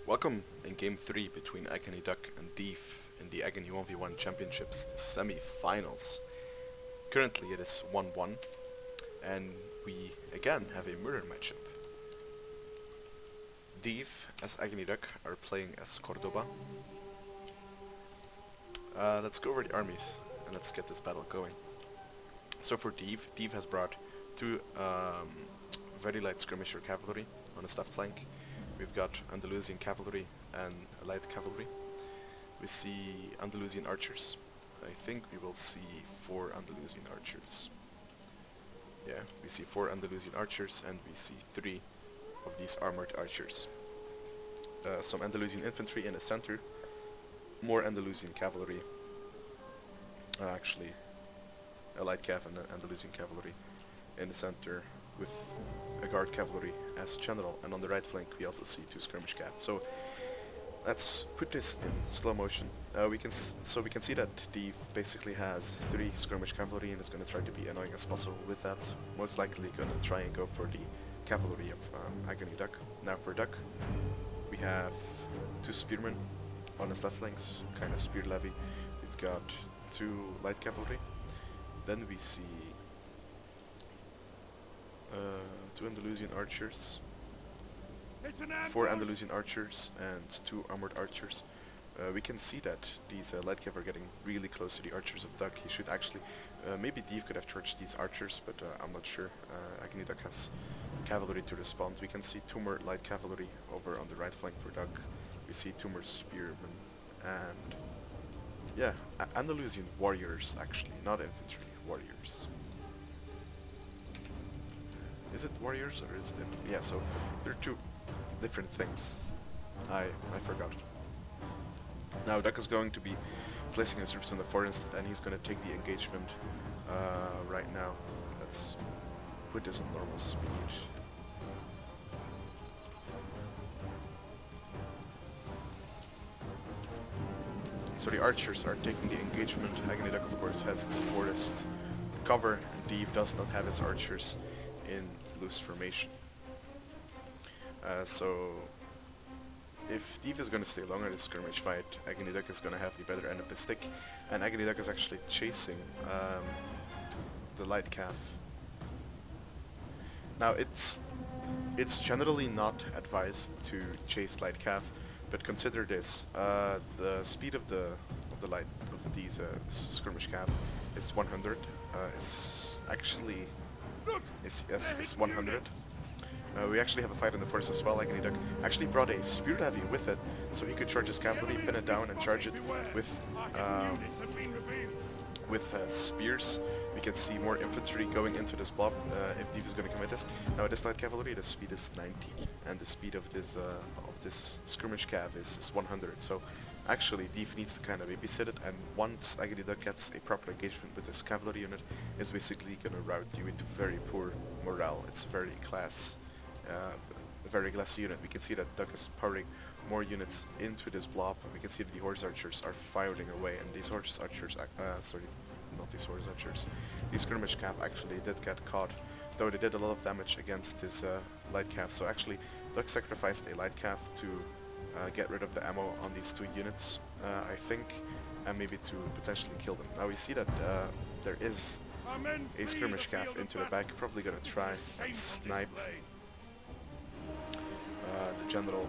Welcome in Game 3 between AggonyDuck and Deve in the Agony 1v1 Championships, the semi-finals. Currently it is 1-1, and we again have a mirror matchup. Deve as AggonyDuck are playing as Cordoba. Let's go over the armies and let's get this battle going. So for Deve, Deve has brought two very light skirmisher cavalry on his left flank. We've got Andalusian cavalry and light cavalry. We see Andalusian archers. I think we will see 4 Andalusian archers. Yeah, we see 4 Andalusian archers and we see 3 of these armored archers. Some Andalusian infantry in the center, more Andalusian cavalry. Actually, a light cav and an Andalusian cavalry in the center with a guard cavalry as general, and on the right flank we also see 2 skirmish cav. So let's put this in slow motion. We can see that Deve basically has 3 skirmish cavalry and is going to try to be annoying as possible with that. Most likely going to try and go for the cavalry of AggonyDuck. Now for Duck, we have 2 spearmen on his left flanks, kind of spear levy. We've got 2 light cavalry. Then we see 2 Andalusian archers, 4 Andalusian archers, and 2 armored archers. We can see that these light cav are getting really close to the archers of Duck. He should actually, maybe Deve could have charged these archers, but I'm not sure. AggonyDuck has cavalry to respond. We can see 2 more light cavalry over on the right flank for Duck. We see 2 more spearmen, and yeah, Andalusian warriors actually, not infantry, warriors. Is it warriors or is it infantry? Yeah, so they're 2 different things. I forgot. Now Duck is going to be placing his troops in the forest and he's going to take the engagement right now. Let's put this on normal speed. So the archers are taking the engagement. AggonyDuck of course has the forest cover, and Deve does not have his archers in loose formation. So if Deve is going to stay longer in this skirmish fight, AggonyDuck is going to have the better end of the stick, and AggonyDuck is actually chasing the light cav. Now it's generally not advised to chase light cav, but consider this: the speed of these skirmish cav is 100. It's actually is 100. We actually have a fight in the forest as well. AggonyDuck actually brought a spear levy with it, so he could charge his cavalry, pin it down, and charge it with spears. We can see more infantry going into this blob if Deve is going to commit this. Now this light cavalry, the speed is 90, and the speed of this skirmish cav is 100. So actually Deve needs to kind of babysit it, and once AggonyDuck gets a proper engagement with this cavalry unit, it's basically going to rout you into very poor morale. It's very a very glass unit. We can see that Duck is powering more units into this blob, and we can see that the horse archers are firing away, and these horse archers, these skirmish cav actually did get caught, though they did a lot of damage against this light cav. So actually Duck sacrificed a light cav to get rid of the ammo on these 2 units, I think, and maybe to potentially kill them. Now we see that there is a skirmish cav into the back, probably gonna try and snipe the general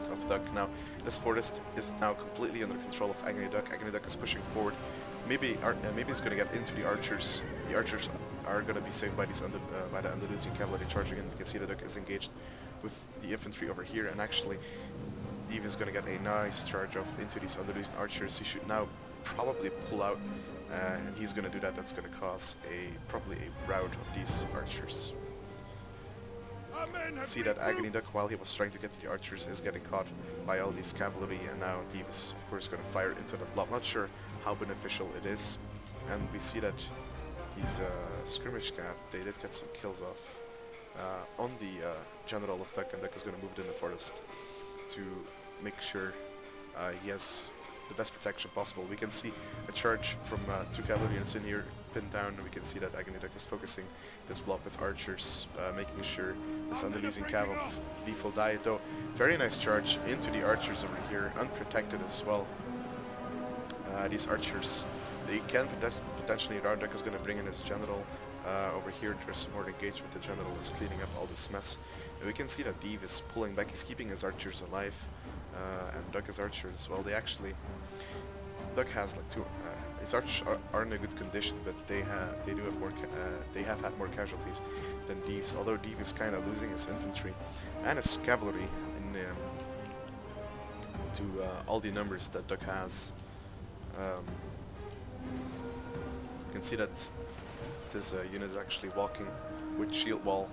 of Duck. Now this forest is now completely under control of AggonyDuck. AggonyDuck is pushing forward. Maybe he's gonna get into the archers. The archers are gonna be saved by by the Andalusian cavalry charging in. You can see that Duck is engaged with the infantry over here, and actually Deve is gonna get a nice charge off into these Andalusian archers. He should now probably pull out, and he's gonna do that. That's gonna cause probably a rout of these archers. See that AggonyDuck, while he was trying to get to the archers, is getting caught by all these cavalry, and now Deve is of course going to fire into the blob. Not sure how beneficial it is, and we see that these skirmish cav, they did get some kills off on the general of Duck, and Duck is going to move it in the forest to make sure he has the best protection possible. We can see a charge from 2 cavalry units in here pinned down, and we can see that AggonyDuck is focusing this blob with archers, making sure this Andalusian cav of Deve will die. Though, very nice charge into the archers over here, unprotected as well. These archers, they can potentially, R4Duck is going to bring in his general over here to support engagement. The general is cleaning up all this mess. And we can see that Deve is pulling back, he's keeping his archers alive, and Duck is archers as well. They actually, Duck has like his archers are in a good condition, but they have had more casualties than Deve's, although Deve is kind of losing his infantry and his cavalry in to all the numbers that Duck has. You can see that this unit is actually walking with shield wall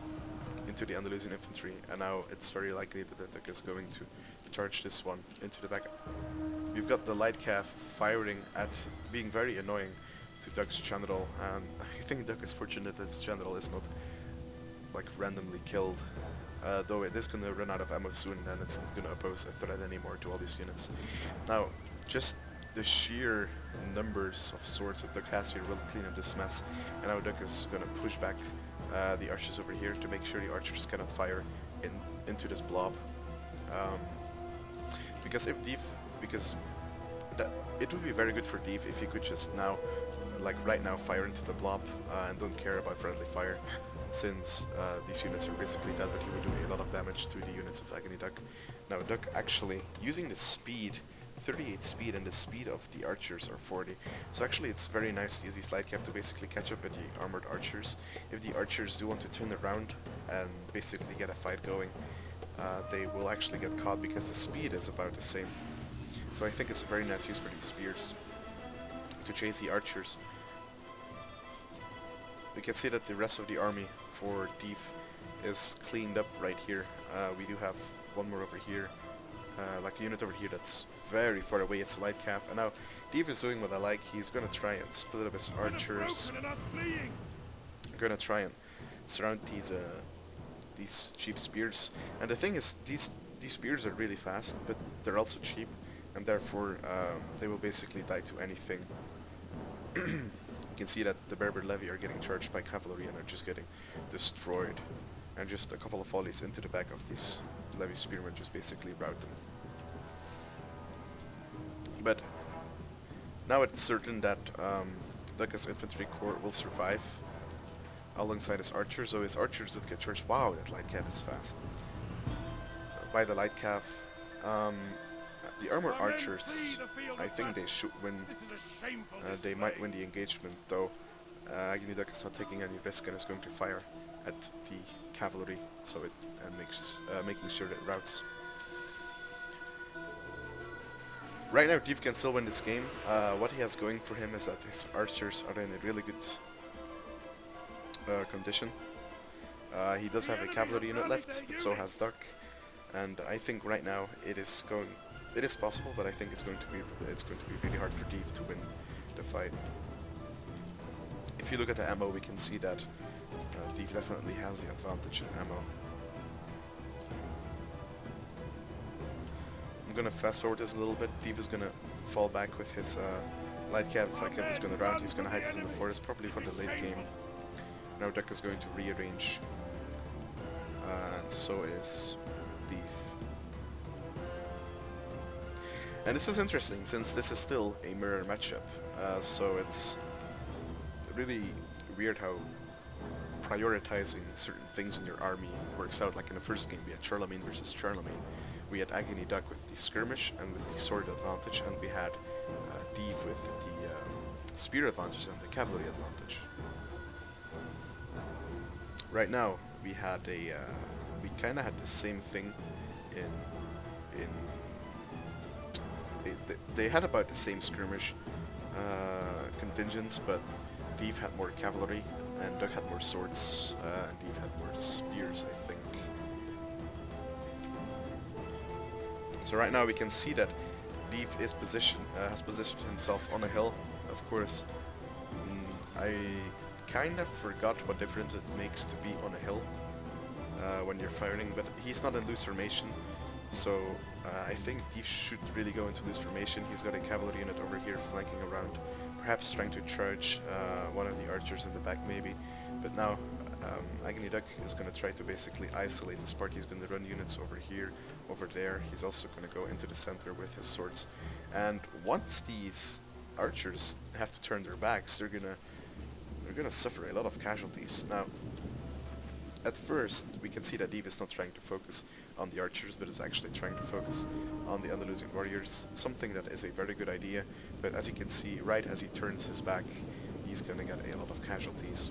into the Andalusian infantry, and now it's very likely that Duck is going to charge this one into the back. We've got the light cav firing at, being very annoying to Duck's general, and I think Duck is fortunate that his general is not like randomly killed, though it is going to run out of ammo soon, and it's not going to pose a threat anymore to all these units. Now, just the sheer numbers of swords that Duck has here will clean up this mess, and now Duck is going to push back the archers over here to make sure the archers cannot fire into this blob. Because if Deve, it would be very good for Deve if he could just now, like right now, fire into the blob and don't care about friendly fire, since these units are basically dead, but he would do a lot of damage to the units of AggonyDuck. Now Duck actually using the speed, 38 speed, and the speed of the archers are 40. So actually it's very nice to use these light cav to basically catch up with the armored archers. If the archers do want to turn around and basically get a fight going, they will actually get caught because the speed is about the same. So I think it's a very nice use for these spears to chase the archers. We can see that the rest of the army for Deve is cleaned up right here. We do have one more over here, like a unit over here that's very far away. It's a light cav, and now Deve is doing what I like. He's gonna try and split up his archers. Gonna try and surround these cheap spears. And the thing is, these spears are really fast, but they're also cheap, and therefore they will basically die to anything. You can see that the Berber levy are getting charged by cavalry and are just getting destroyed, and just a couple of volleys into the back of these levy spearmen just basically rout them. But now it's certain that Duck's infantry corps will survive alongside his archers, so his archers that get charged. Wow, that light cav is fast. By the light cav, the armored archers, I think they should win. They might win the engagement, though. AggonyDuck is not taking any risk and is going to fire at the cavalry, so it making sure that it routes. Right now, Deve can still win this game. What he has going for him is that his archers are in a really good condition. He does have a cavalry unit left, but so has Duck. And I think right now it is possible, but I think it's going to be really hard for Deve to win the fight. If you look at the ammo, we can see that Deve definitely has the advantage in ammo. I'm gonna fast forward this a little bit. Deve is gonna fall back with his light cav. His light cav is gonna rout. He's gonna hide this in the forest, probably for the late game. Now Duck is going to rearrange, and so is Deve. And this is interesting, since this is still a mirror matchup, so it's really weird how prioritizing certain things in your army works out. Like in the first game, we had Charlemagne versus Charlemagne. We had AggonyDuck with the skirmish and with the sword advantage, and we had Deve with the spear advantage and the cavalry advantage. Right now, we had we kind of had the same thing they had about the same skirmish contingents, but Deve had more cavalry and Duck had more swords, and Deve had more spears, I think. So right now we can see that Deve is has positioned himself on a hill. Of course, I kind of forgot what difference it makes to be on a hill when you're firing, but he's not in loose formation. So I think Deve should really go into this formation. He's got a cavalry unit over here flanking around, perhaps trying to charge one of the archers in the back maybe. But now AggonyDuck is going to try to basically isolate this part. He's going to run units over here, over there. He's also going to go into the center with his swords. And once these archers have to turn their backs, they're gonna suffer a lot of casualties. Now, at first, we can see that Deve is not trying to focus on the archers, but is actually trying to focus on the Andalusian warriors, something that is a very good idea, but as you can see, right as he turns his back, he's gonna get a lot of casualties.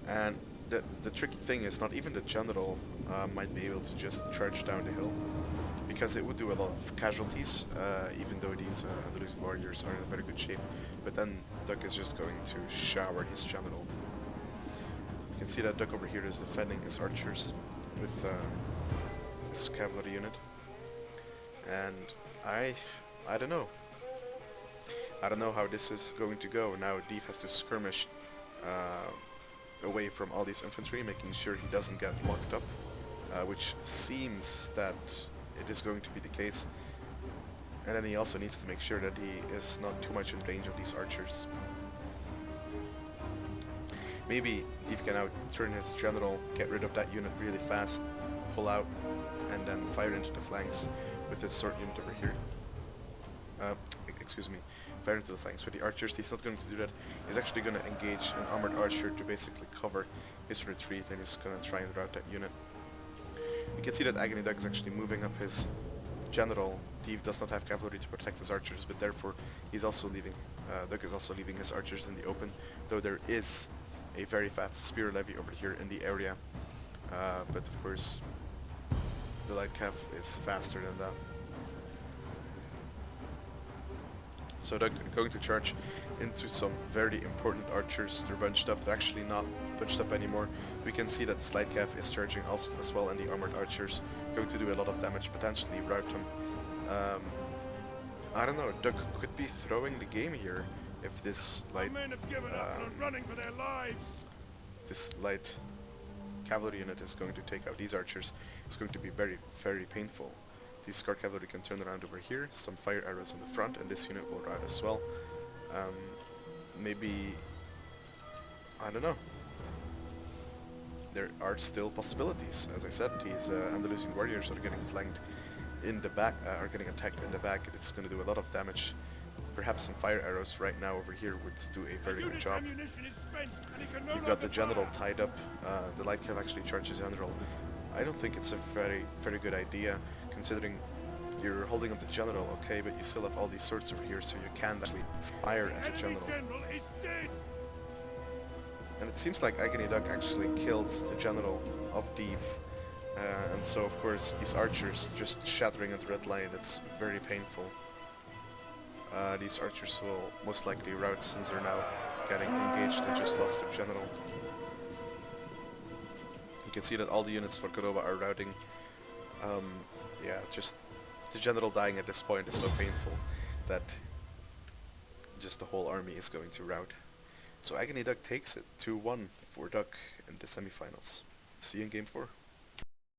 And the tricky thing is not even the general might be able to just charge down the hill, because it would do a lot of casualties, even though these Andalusian warriors are in very good shape, but then Duck is just going to shower his general. You can see that Duck over here is defending his archers with his cavalry unit, and I don't know. I don't know how this is going to go. Now Deve has to skirmish away from all these infantry, making sure he doesn't get locked up, which seems that it is going to be the case. And then he also needs to make sure that he is not too much in range of these archers. Maybe Deve can now turn his general, get rid of that unit really fast, pull out, and then fire into the flanks with his sword unit over here. Excuse me, fire into the flanks with the archers. He's not going to do that. He's actually going to engage an armored archer to basically cover his retreat, and he's going to try and rout that unit. You can see that AggonyDuck is actually moving up his general. Deve does not have cavalry to protect his archers, but therefore he's also leaving. Duck is also leaving his archers in the open, though there is a very fast spear levy over here in the area. But of course, the light cav is faster than that. So Duck going to charge into some very important archers. They're bunched up. They're actually not bunched up anymore. We can see that the light cav is charging also as well, and the armored archers going to do a lot of damage, potentially rout him. I don't know. Duck could be throwing the game here if this light cavalry unit is going to take out these archers. It's going to be very, very painful. These Scar cavalry can turn around over here, some fire arrows in the front, and this unit will rout as well. Maybe, I don't know. There are still possibilities. As I said, these Andalusian warriors are getting flanked in the back, are getting attacked in the back. It's going to do a lot of damage. Perhaps some fire arrows right now over here would do a very good job. You've got the general tied up. The light cav actually charges general. I don't think it's a very, very good idea, considering you're holding up the general, okay, but you still have all these swords over here, so you can't actually fire at the general. And it seems like AggonyDuck actually killed the general of Deve. And so, of course, these archers just shattering at the red line, it's very painful. These archers will most likely rout since they're now getting engaged and just lost their general. You can see that all the units for Cordoba are routing. Yeah, just the general dying at this point is so painful that just the whole army is going to rout. So AggonyDuck takes it 2-1 for Duck in the semifinals. See you in game 4.